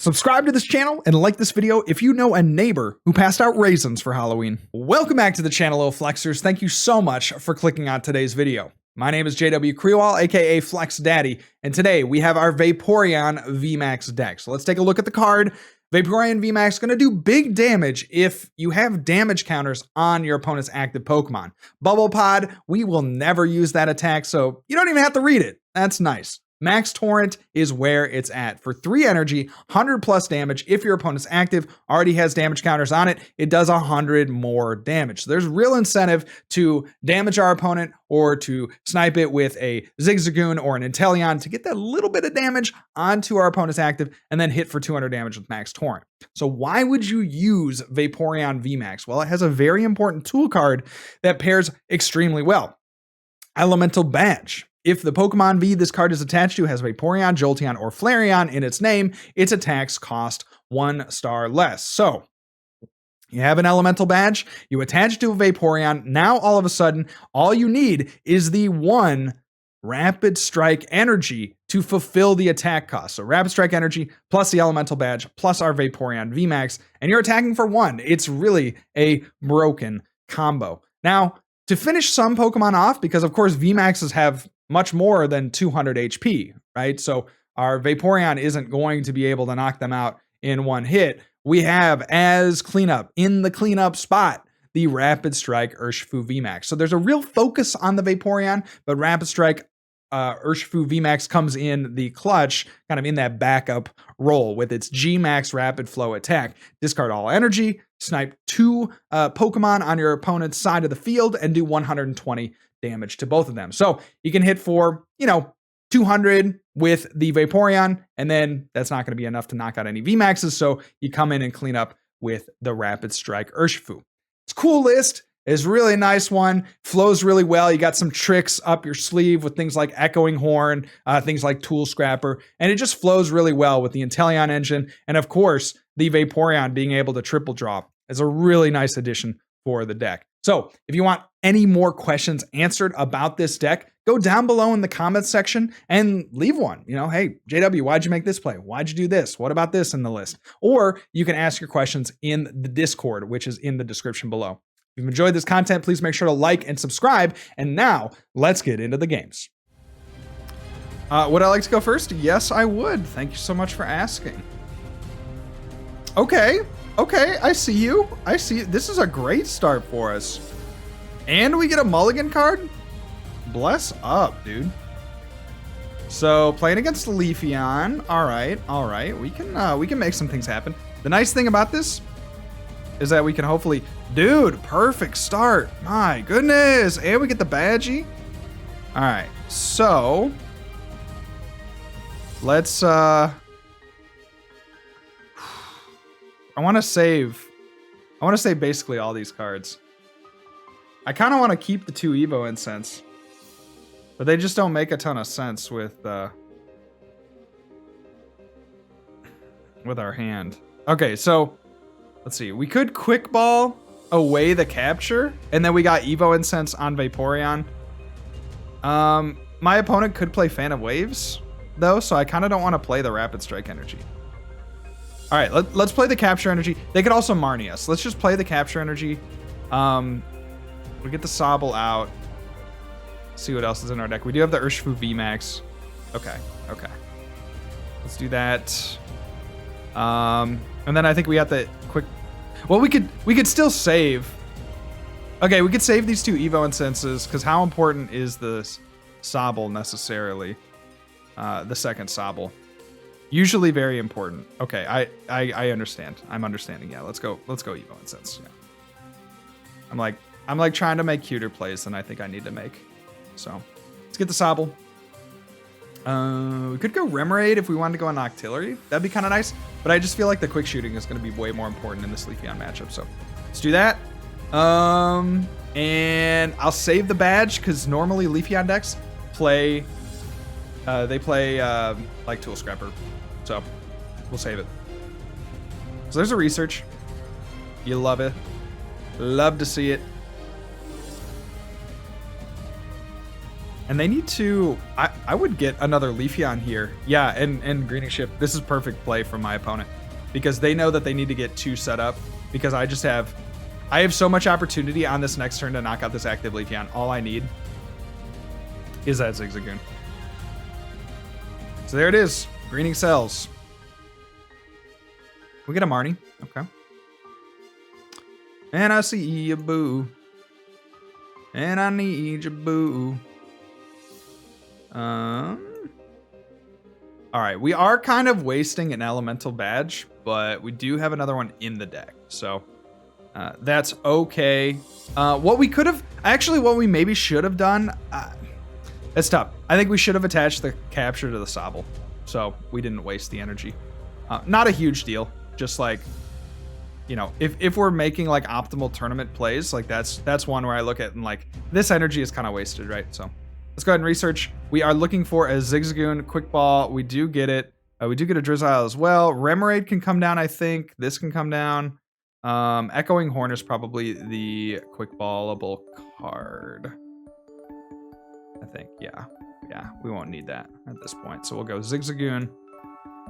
Subscribe to this channel and like this video if you know a neighbor who passed out raisins for Halloween. Welcome back to the channel, little flexers. Thank you so much for clicking on today's video. My name is JW Creole, aka Flex Daddy, and today we have our Vaporeon VMAX deck. So let's take a look at the card. Vaporeon VMAX is going to do big damage if you have damage counters on your opponent's active Pokemon. Bubble Pod, we will never use that attack, so you don't even have to read it. That's nice. Max Torrent is where it's at. For 3 energy, 100 plus damage. If your opponent's active, already has damage counters on it, it does 100 more damage. So there's real incentive to damage our opponent or to snipe it with a Zigzagoon or an Inteleon to get that little bit of damage onto our opponent's active and then hit for 200 damage with Max Torrent. So why would you use Vaporeon VMAX? Well, it has a very important tool card that pairs extremely well. Elemental Badge. If the Pokemon V this card is attached to has Vaporeon, Jolteon, or Flareon in its name, its attacks cost 1 star less. So, you have an Elemental Badge, you attach it to a Vaporeon, now all of a sudden, all you need is the 1 Rapid Strike energy to fulfill the attack cost. So Rapid Strike energy plus the Elemental Badge plus our Vaporeon VMAX, and you're attacking for 1. It's really a broken combo. Now, to finish some Pokemon off, because of course VMAXs have much more than 200 HP, right? So our Vaporeon isn't going to be able to knock them out in one hit. We have, as cleanup, in the cleanup spot, the Rapid Strike Urshifu VMAX. So there's a real focus on the Vaporeon, but Rapid Strike Urshifu VMAX comes in the clutch, kind of in that backup role with its G-Max Rapid Flow attack. Discard all energy, snipe 2 Pokemon on your opponent's side of the field, and do 120 damage to both of them. So you can hit for, 200 with the Vaporeon, and then that's not going to be enough to knock out any VMAXs, so you come in and clean up with the Rapid Strike Urshifu. It's a cool list. It's a really nice one. Flows really well. You got some tricks up your sleeve with things like Echoing Horn, things like Tool Scrapper, and it just flows really well with the Inteleon engine, and of course, the Vaporeon being able to triple draw is a really nice addition for the deck. So if you want any more questions answered about this deck, go down below in the comments section and leave one. Hey, JW, why'd you make this play? Why'd you do this? What about this in the list? Or you can ask your questions in the Discord, which is in the description below. If you've enjoyed this content, please make sure to like and subscribe. And now let's get into the games. Would I like to go first? Yes, I would. Thank you so much for asking. Okay, I see you. This is a great start for us. And we get a mulligan card? Bless up, dude. So, playing against Leafeon. All right. We can make some things happen. The nice thing about this is that we can hopefully... Dude, perfect start. My goodness. And we get the Badgie. All right. So, let's... I want to save basically all these cards. I kind of want to keep the 2 Evo Incense, but they just don't make a ton of sense with our hand. Okay, so let's see. We could Quick Ball away the capture, and then we got Evo Incense on Vaporeon. My opponent could play Fan of Waves, though, so I kind of don't want to play the Rapid Strike energy. All right, let's play the capture energy. They could also Marnie us. Let's just play the capture energy. We get the Sobble out. See what else is in our deck. We do have the Urshifu VMAX. Okay. Let's do that. And then I think we got the quick... Well, we could still save. Okay, we could save these 2 Evo Incenses, because how important is the Sobble necessarily? The second Sobble. Usually very important. Okay, I understand. I'm understanding. Yeah, let's go Evo Incense. Yeah. I'm like trying to make cuter plays than I think I need to make. So let's get the Sobble. We could go Remoraid if we wanted to go on Octillery. That'd be kind of nice. But I just feel like the quick shooting is going to be way more important in this Leafeon matchup. So let's do that. And I'll save the badge because normally Leafeon decks play like Tool Scrapper. So we'll save it. So there's a research. You love it. Love to see it. And they need to, I would get another Leafeon here. Yeah, and Greening Shift. This is perfect play from my opponent because they know that they need to get 2 set up because I have so much opportunity on this next turn to knock out this active Leafeon. All I need is that Zigzagoon. So there it is. Greening cells. We get a Marnie. Okay. And I see you, boo. And I need you, boo. All right, we are kind of wasting an elemental badge, but we do have another one in the deck, so that's okay. What we could have, actually, what we maybe should have done, it's tough. I think we should have attached the capture to the Sobble, so we didn't waste the energy. Not a huge deal, just like, you know, if we're making like optimal tournament plays, like that's one where I look at and like this energy is kind of wasted, right? So. Let's go ahead and research. We are looking for a Zigzagoon Quick Ball. We do get it. We do get a Drizzile as well. Remoraid can come down, I think. This can come down. Echoing Horn is probably the Quick Ballable card. I think, yeah. Yeah, we won't need that at this point. So we'll go Zigzagoon.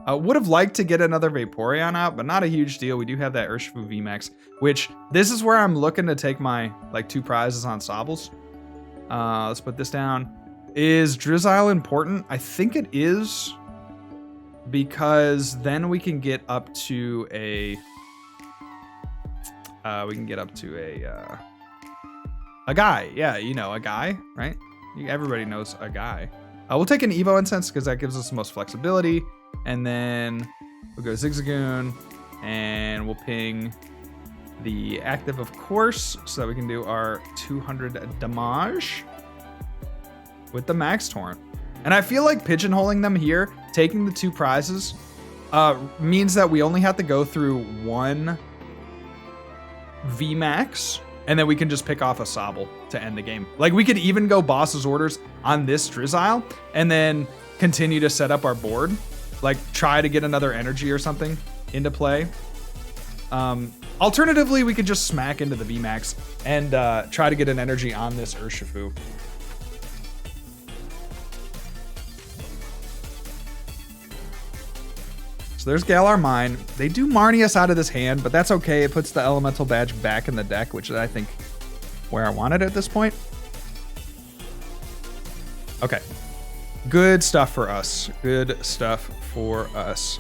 Would have liked to get another Vaporeon out, but not a huge deal. We do have that Urshifu VMAX, which this is where I'm looking to take my like 2 prizes on Sobbles. Let's put this down. Is Drizzile important? I think it is, because then we can get up to a guy. Yeah, you know, a guy, right? Everybody knows a guy. We'll take an Evo Incense because that gives us the most flexibility, and then we'll go Zigzagoon, and we'll ping the active, of course, so that we can do our 200 damage with the Max Torrent. And I feel like pigeonholing them here, taking the 2 prizes, means that we only have to go through 1 VMAX, and then we can just pick off a Sobble to end the game. Like, we could even go Boss's Orders on this Drizzile, and then continue to set up our board. Like, try to get another energy or something into play. Alternatively, we could just smack into the VMAX and try to get an energy on this Urshifu. So there's Galar Mine. They do Marnie us out of this hand, but that's okay. It puts the Elemental Badge back in the deck, which is, I think, where I want it at this point. Okay. Good stuff for us. Good stuff for us.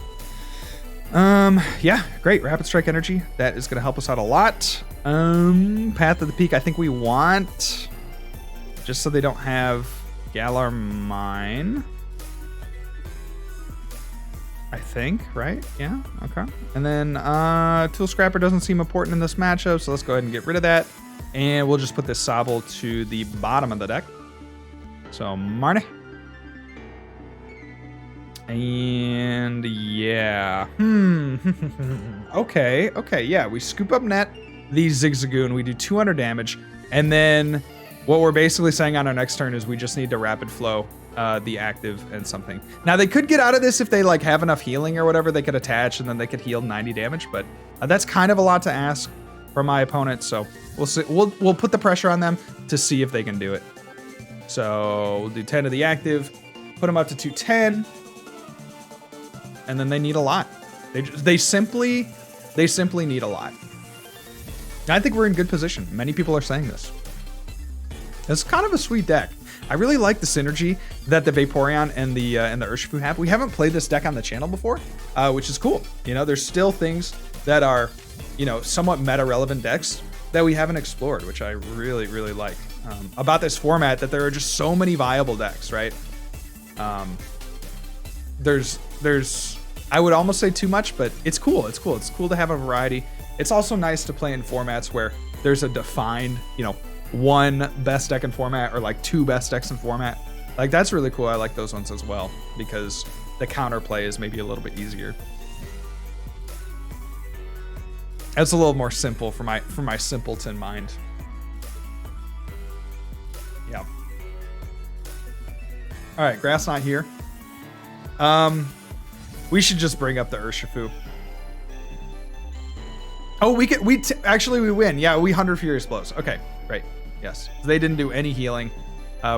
Yeah, great. Rapid Strike energy. That is going to help us out a lot. Path of the Peak, I think we want, just so they don't have Galar Mine. I think, right? Yeah, okay. And then Tool Scrapper doesn't seem important in this matchup, so let's go ahead and get rid of that. And we'll just put this Sobble to the bottom of the deck. So, Marnie. And yeah. Okay, yeah. We scoop up net the Zigzagoon. We do 200 damage. And then what we're basically saying on our next turn is we just need to rapid flow the active and something. Now they could get out of this if they like have enough healing or whatever. They could attach and then they could heal 90 damage, but that's kind of a lot to ask from my opponent. So we'll see. We'll put the pressure on them to see if they can do it. So we'll do 10 to the active, put them up to 210, and then they need a lot. They simply need a lot. And I think we're in good position. Many people are saying this. It's kind of a sweet deck. I really like the synergy that the Vaporeon and the Urshifu have. We haven't played this deck on the channel before, which is cool. You know, there's still things that are, you know, somewhat meta-relevant decks that we haven't explored, which I really, really like about this format, that there are just so many viable decks, right? There's I would almost say too much, but it's cool. It's cool. It's cool to have a variety. It's also nice to play in formats where there's a defined, you know, 1 best deck in format or like 2 best decks in format. Like, that's really cool. I like those ones as well because the counterplay is maybe a little bit easier. That's a little more simple for my simpleton mind. Yeah. All right, Grass not here. We should just bring up the Urshifu. Oh, actually we win. Yeah, we 100 Furious Blows. Okay, great. Yes, they didn't do any healing.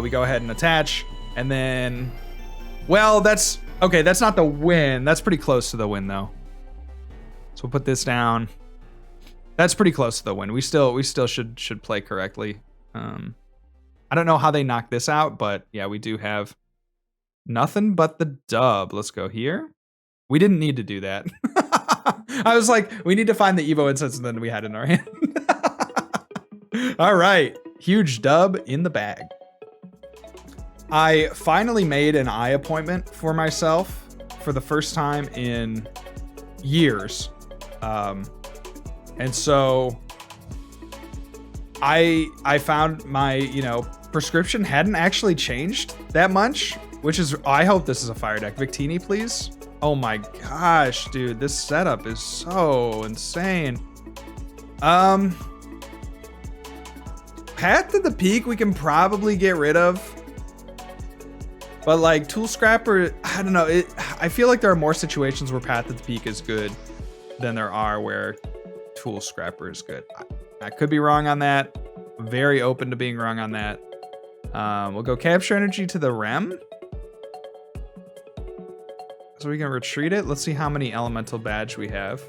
We go ahead and attach, and then, well, that's okay. That's not the win. That's pretty close to the win though. So we'll put this down. That's pretty close to the win. We still should play correctly. I don't know how they knock this out, but yeah, we do have nothing but the dub. Let's go here. We didn't need to do that. I was like, we need to find the Evo incense, and then we had it in our hand. All right, huge dub in the bag. I finally made an eye appointment for myself for the first time in years. And so I found my, prescription hadn't actually changed that much, which is, I hope this is a fire deck. Victini, please. Oh my gosh, dude, this setup is so insane. Path to the Peak we can probably get rid of. But like Tool Scrapper, I don't know. I feel like there are more situations where Path to the Peak is good than there are where Tool Scrapper is good. I could be wrong on that. I'm very open to being wrong on that. We'll go Capture Energy to the Rem. So we can retreat it. Let's see how many Elemental Badge we have.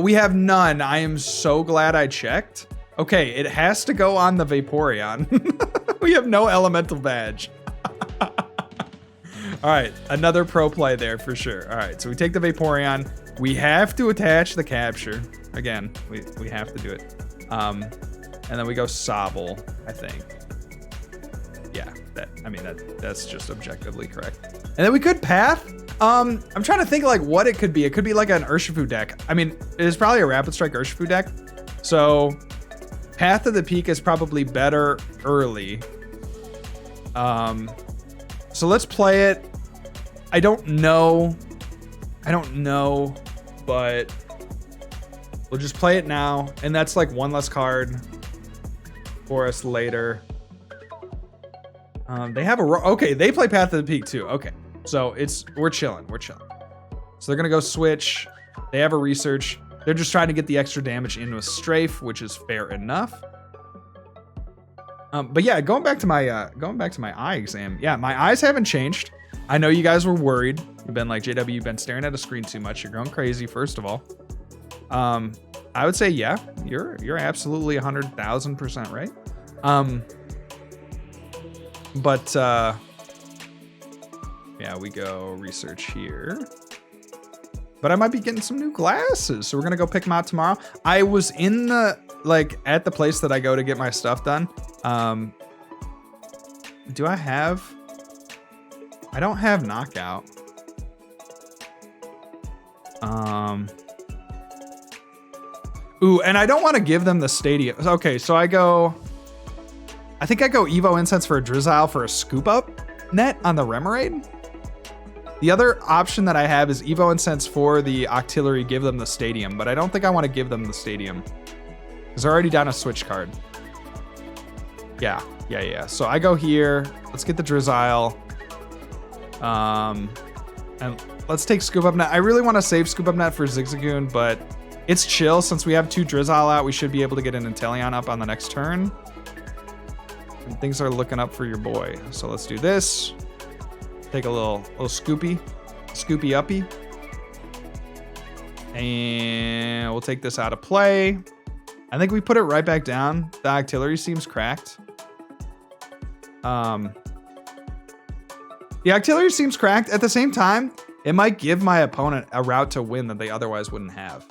We have none. I am so glad I checked. Okay, it has to go on the Vaporeon. We have no Elemental Badge. All right, another pro play there for sure. All right, so we take the Vaporeon. We have to attach the Capture. Again, we have to do it. And then we go Sobble, I think. Yeah, that's just objectively correct. And then we could Path. I'm trying to think like what it could be. It could be like an Urshifu deck. I mean, it is probably a Rapid Strike Urshifu deck. So Path to the Peak is probably better early. So let's play it. I don't know, but we'll just play it now. And that's like one less card for us later. They have okay, they play Path to the Peak too. Okay, so we're chilling. So they're gonna go switch. They have a research. They're just trying to get the extra damage in with Strafe, which is fair enough. But yeah, going back to my eye exam. Yeah, my eyes haven't changed. I know you guys were worried. You've been like, JW, you've been staring at a screen too much. You're going crazy, first of all. I would say, yeah, you're absolutely 100,000% right. But yeah, we go research here. But I might be getting some new glasses, so we're gonna go pick them out tomorrow. I was in the at the place that I go to get my stuff done. Do I have? I don't have Knockout. Ooh, and I don't want to give them the stadium. Okay, so I think I go Evo Incense for a Drizzile for a scoop up net on the Remoraid. The other option that I have is Evo Incense for the Octillery, give them the stadium, but I don't think I want to give them the stadium because they're already down a switch card. Yeah. So I go here. Let's get the Drizzile. And let's take Scoop Up Net. I really want to save Scoop Up Net for Zigzagoon, but it's chill. Since we have 2 Drizzile out, we should be able to get an Inteleon up on the next turn. And things are looking up for your boy. So let's do this. Take a little scoopy uppy. And we'll take this out of play. I think we put it right back down. The Octillery seems cracked. The Octillery seems cracked. At the same time, it might give my opponent a route to win that they otherwise wouldn't have.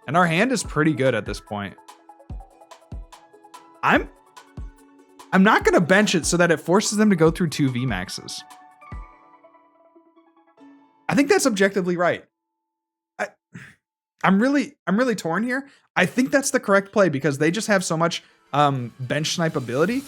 And our hand is pretty good at this point. I'm not going to bench it so that it forces them to go through 2 VMAXs. I think that's objectively right. I'm really torn here. I think that's the correct play because they just have so much bench snipe ability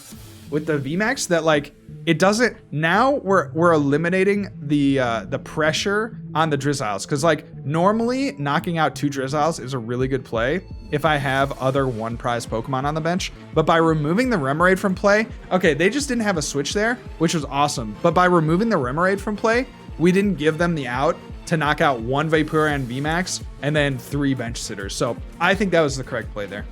with the VMAX that it doesn't. Now we're eliminating the pressure on the Drizziles because normally knocking out 2 Drizziles is a really good play if I have other 1 prize Pokemon on the bench. But by removing the Remoraid from play, okay, they just didn't have a switch there, which was awesome. But by removing the Remoraid from play, we didn't give them the out to knock out 1 Vaporeon VMAX and then 3 bench sitters. So I think that was the correct play there.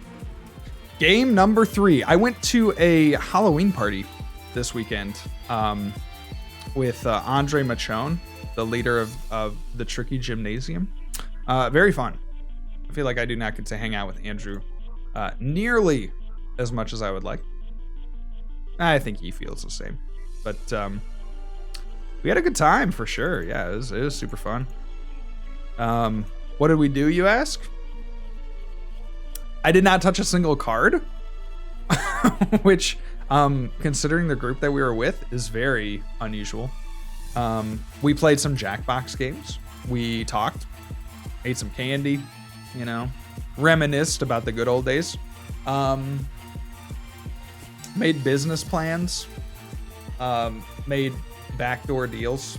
Game number 3. I went to a Halloween party this weekend with Andre Machone, the leader of the Tricky Gymnasium. Very fun. I feel like I do not get to hang out with Andrew nearly as much as I would like. I think he feels the same, but we had a good time for sure. Yeah, it was super fun. What did we do, you ask? I did not touch a single card, which, considering the group that we were with, is very unusual. We played some Jackbox games. We talked, ate some candy, you know, reminisced about the good old days. Made business plans, made backdoor deals.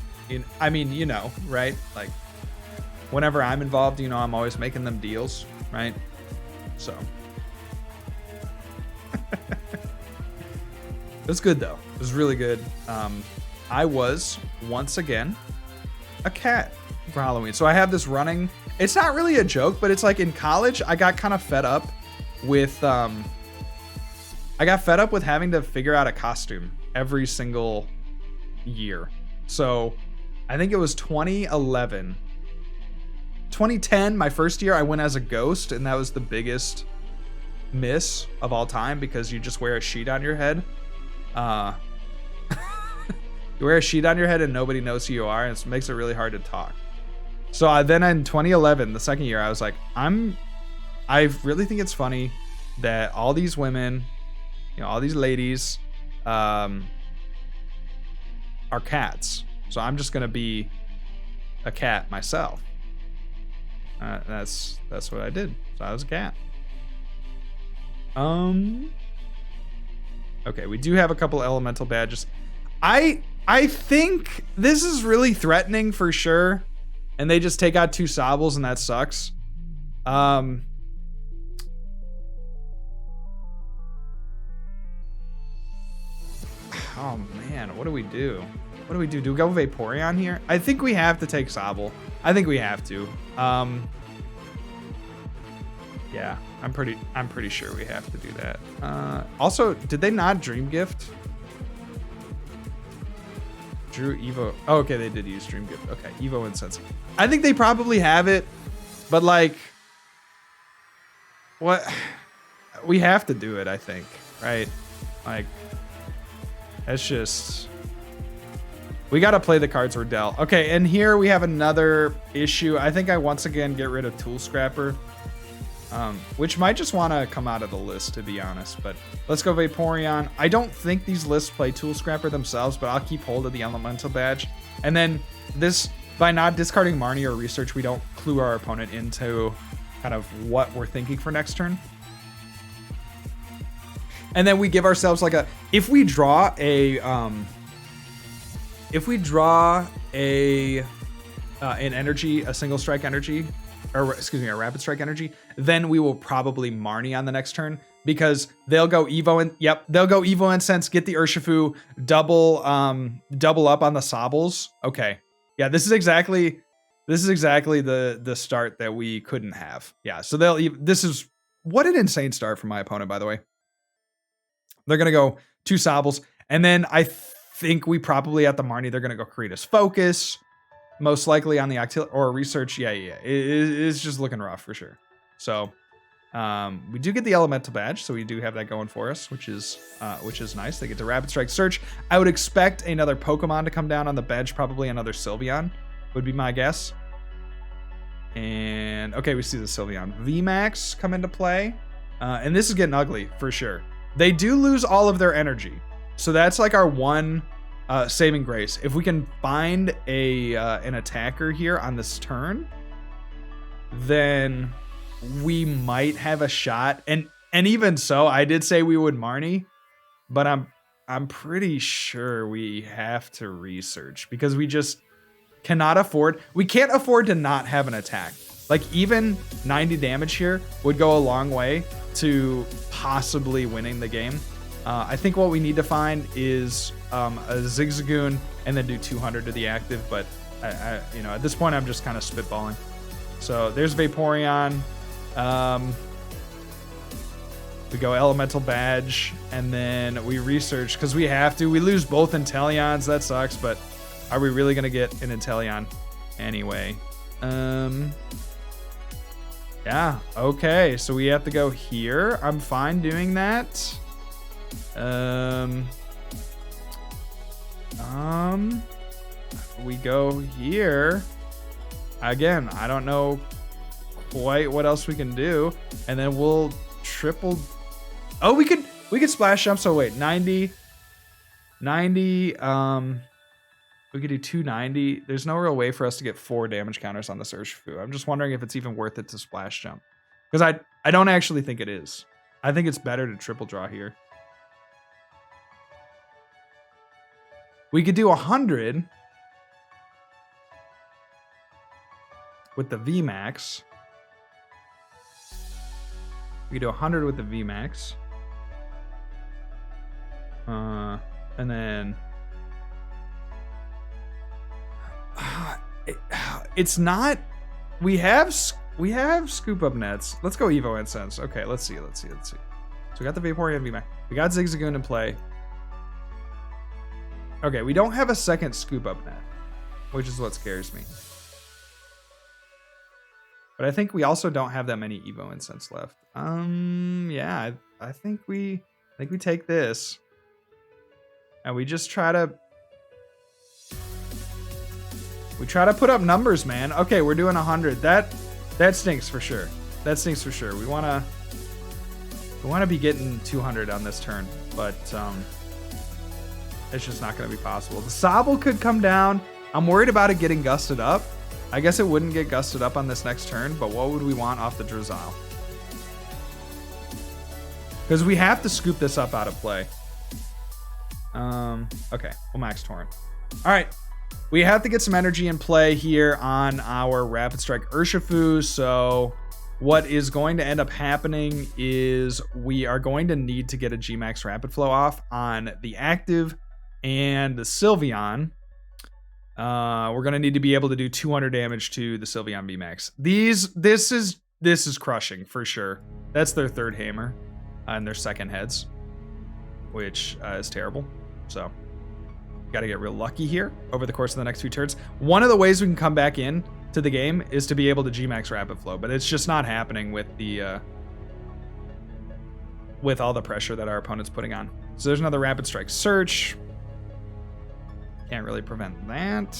I mean, you know, right? Like, whenever I'm involved, you know, I'm always making them deals, right? So. It was good, though. It was really good. I was, once again, a cat for Halloween. So I have this running... It's not really a joke, but it's like in college, I got kind of fed up with... I got fed up with having to figure out a costume every single year. So I think it was 2011. 2010, my first year, I went as a ghost, and that was the biggest miss of all time because you just wear a sheet on your head. You wear a sheet on your head and nobody knows who you are, and it makes it really hard to talk. So then in 2011, the second year, I was like, I really think it's funny that all these women, you know, all these ladies, are cats. So I'm just gonna be a cat myself. That's what I did. So I was a cat. Okay, we do have a couple elemental badges. I think this is really threatening for sure. And they just take out 2 Sobbles and that sucks. Oh man, what do we do? What do we do? Do we go Vaporeon here? I think we have to take Sobble. I think we have to. Yeah, I'm pretty sure we have to do that. Also, did they not Dream Gift? Drew Evo. Oh, okay, they did use Dream Gift. Okay, Evo and Sense. I think they probably have it, but like, what? We have to do it, I think, right? Like, that's just... We got to play the cards we're dealt. Okay, and here we have another issue. I think I once again get rid of Tool Scrapper, which might just want to come out of the list, to be honest. But let's go Vaporeon. I don't think these lists play Tool Scrapper themselves, but I'll keep hold of the Elemental Badge. And then this, by not discarding Marnie or Research, we don't clue our opponent into kind of what we're thinking for next turn. And then we give ourselves like a... If we draw a... an energy, a single strike energy, or excuse me, a rapid strike energy, then we will probably Marnie on the next turn because they'll go Evo and they'll go Evo and Sense, get the Urshifu, double up on the Sobbles. Okay, yeah, this is exactly the start that we couldn't have. Yeah, so this is what an insane start from my opponent, by the way. They're gonna go 2 Sobbles, and then I think we probably at the Marnie they're gonna go Creatus Focus. Most likely on the Octillery or Research. Yeah. It's just looking rough for sure. So we do get the Elemental Badge, so we do have that going for us, which is nice. They get to Rapid Strike Search. I would expect another Pokemon to come down on the bench, probably another Sylveon, would be my guess. And okay, we see the Sylveon VMAX come into play. And this is getting ugly for sure. They do lose all of their energy. So that's like our one saving grace. If we can find an attacker here on this turn, then we might have a shot. And even so, I did say we would Marnie, but I'm pretty sure we have to Research because we just cannot afford. We can't afford to not have an attack. Like even 90 damage here would go a long way to possibly winning the game. I think what we need to find is a Zigzagoon and then do 200 to the active, but I you know, at this point I'm just kind of spitballing. So there's Vaporeon. We go Elemental Badge, and then we research, because we have to. We lose both Inteleons. That sucks, but are we really going to get an Inteleon anyway? Yeah, okay. So we have to go here. I'm fine doing that. We go here. Again, I don't know quite what else we can do. And then we'll triple. Oh, we could splash jump. So wait, 90. We could do 290. There's no real way for us to get 4 damage counters on this Urshifu. I'm just wondering if it's even worth it to splash jump. Because I don't actually think it is. I think it's better to triple draw here. We could do 100 with the VMAX. We could do 100 with the VMAX. And then it's not. We have scoop up nets. Let's go Evo Incense. Okay, let's see. So we got the Vaporeon VMAX. We got Zigzagoon in play. Okay, we don't have a second scoop up net, which is what scares me. But I think we also don't have that many Evo Incense left. Yeah, I think we take this. And we just try to put up numbers, man. Okay, we're doing 100. That stinks for sure. That stinks for sure. We wanna be getting 200 on this turn, but it's just not gonna be possible. The Sobble could come down. I'm worried about it getting gusted up. I guess it wouldn't get gusted up on this next turn, but what would we want off the Drizzile? Because we have to scoop this up out of play. Okay, we'll max Torrent. All right, we have to get some energy in play here on our Rapid Strike Urshifu. So what is going to end up happening is we are going to need to get a Gmax Rapid Flow off on the active and the Sylveon. We're going to need to be able to do 200 damage to the Sylveon VMAX. This is crushing for sure. That's their third hammer and their second heads, which is terrible. So got to get real lucky here over the course of the next few turns. One of the ways we can come back in to the game is to be able to Gmax Rapid Flow, but it's just not happening with the with all the pressure that our opponent's putting on. So there's another Rapid Strike Search. Can't really prevent that.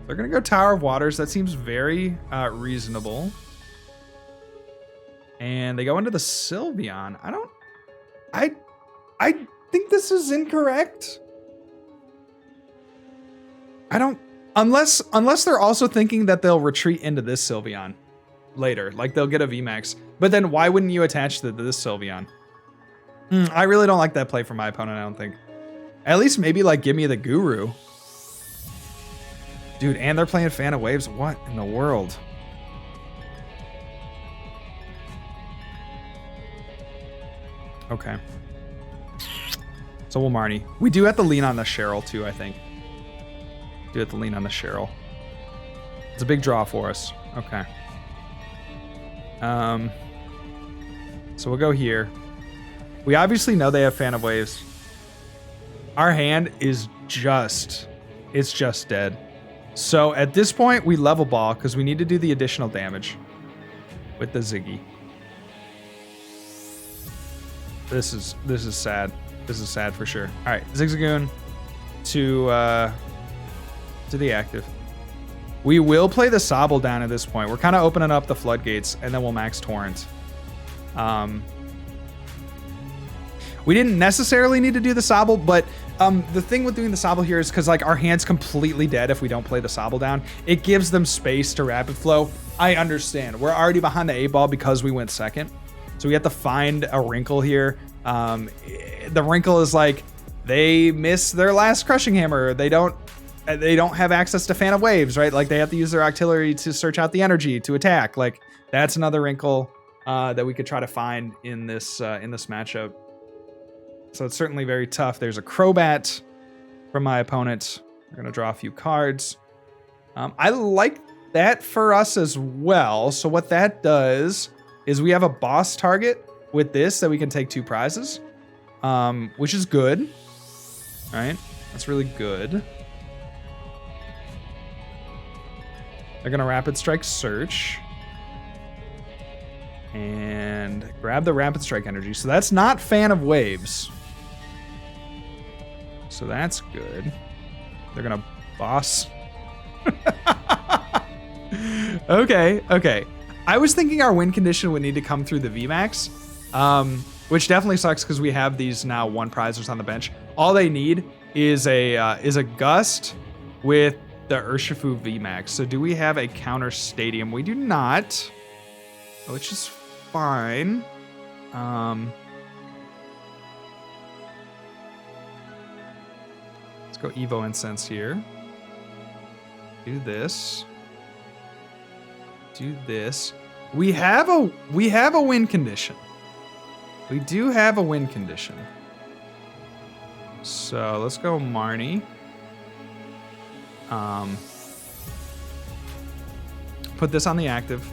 They're gonna go Tower of Waters. That seems very reasonable. And they go into the Sylveon. I think this is incorrect. Unless they're also thinking that they'll retreat into this Sylveon later, like they'll get a VMAX. But then why wouldn't you attach to this Sylveon? I really don't like that play from my opponent, I don't think. At least maybe like give me the Guru. Dude, and they're playing Fan of Waves. What in the world? Okay. So we'll Marnie. We do have to lean on the Cheryl too, I think. Do have to lean on the Cheryl. It's a big draw for us. Okay. So we'll go here. We obviously know they have Fan of Waves. Our hand is just dead. So at this point, we level ball because we need to do the additional damage with the Ziggy. This is sad. This is sad for sure. All right, Zigzagoon to the active. We will play the Sobble down at this point. We're kind of opening up the floodgates, and then we'll max Torrent. We didn't necessarily need to do the Sobble, but the thing with doing the Sobble here is because like our hand's completely dead if we don't play the Sobble down. It gives them space to rapid flow. I understand. We're already behind the 8-ball because we went second. So we have to find a wrinkle here. The wrinkle is like they miss their last crushing hammer. They don't have access to Fan of Waves, right? Like they have to use their Octillery to search out the energy to attack. Like that's another wrinkle that we could try to find in this matchup. So it's certainly very tough. There's a Crobat from my opponent. We're gonna draw a few cards. I like that for us as well. So what that does is we have a boss target with this that we can take 2 prizes, which is good. All right, that's really good. They're gonna Rapid Strike Search and grab the Rapid Strike energy. So that's not fan of waves. So that's good. They're gonna boss. Okay. I was thinking our win condition would need to come through the VMAX, which definitely sucks because we have these now 1 prizers on the bench. All they need is a Gust with the Urshifu VMAX. So do we have a counter stadium? We do not, which is fine. Let's go Evo Incense here. Do this. Do this. We have a win condition. We do have a win condition. So let's go Marnie. Put this on the active.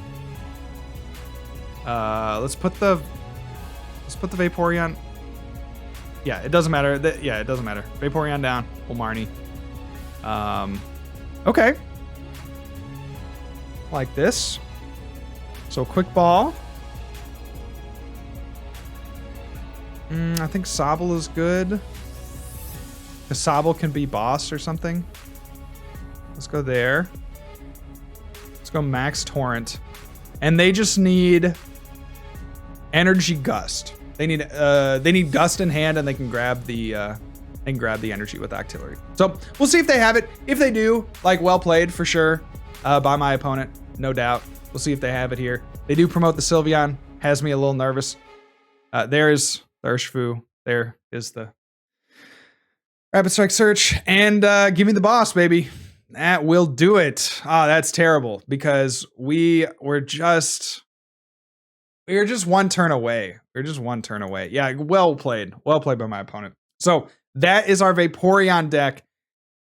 Let's put the Vaporeon. Yeah, it doesn't matter. Yeah, it doesn't matter. Vaporeon down. We'll Marnie. Okay. Like this. So quick ball. I think Sobble is good. Because Sobble can be boss or something. Let's go there. Let's go Max Torrent. And they just need Energy Gust. They need Gust in hand, and they can grab the energy with Octillery. So we'll see if they have it. If they do, like, well played for sure by my opponent, no doubt. We'll see if they have it here. They do promote the Sylveon. Has me a little nervous. There's the Urshifu. There is the Rapid Strike Search. And give me the boss, baby. That will do it. That's terrible because we were just 1 turn away. We were just 1 turn away. Yeah, well played. Well played by my opponent. So that is our Vaporeon deck.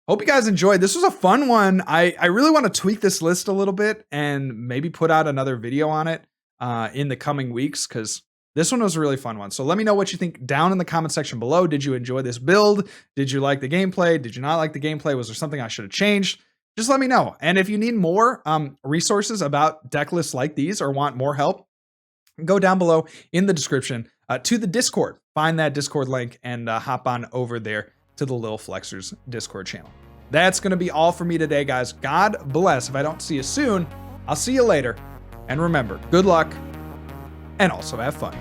Hope you guys enjoyed. This was a fun one. I really want to tweak this list a little bit and maybe put out another video on it in the coming weeks because this one was a really fun one. So let me know what you think down in the comment section below. Did you enjoy this build? Did you like the gameplay? Did you not like the gameplay? Was there something I should have changed? Just let me know. And if you need more resources about deck lists like these or want more help, go down below in the description to the Discord. Find that Discord link and hop on over there to the Lil Flexers Discord channel. That's going to be all for me today, guys. God bless. If I don't see you soon, I'll see you later. And remember, good luck and also have fun.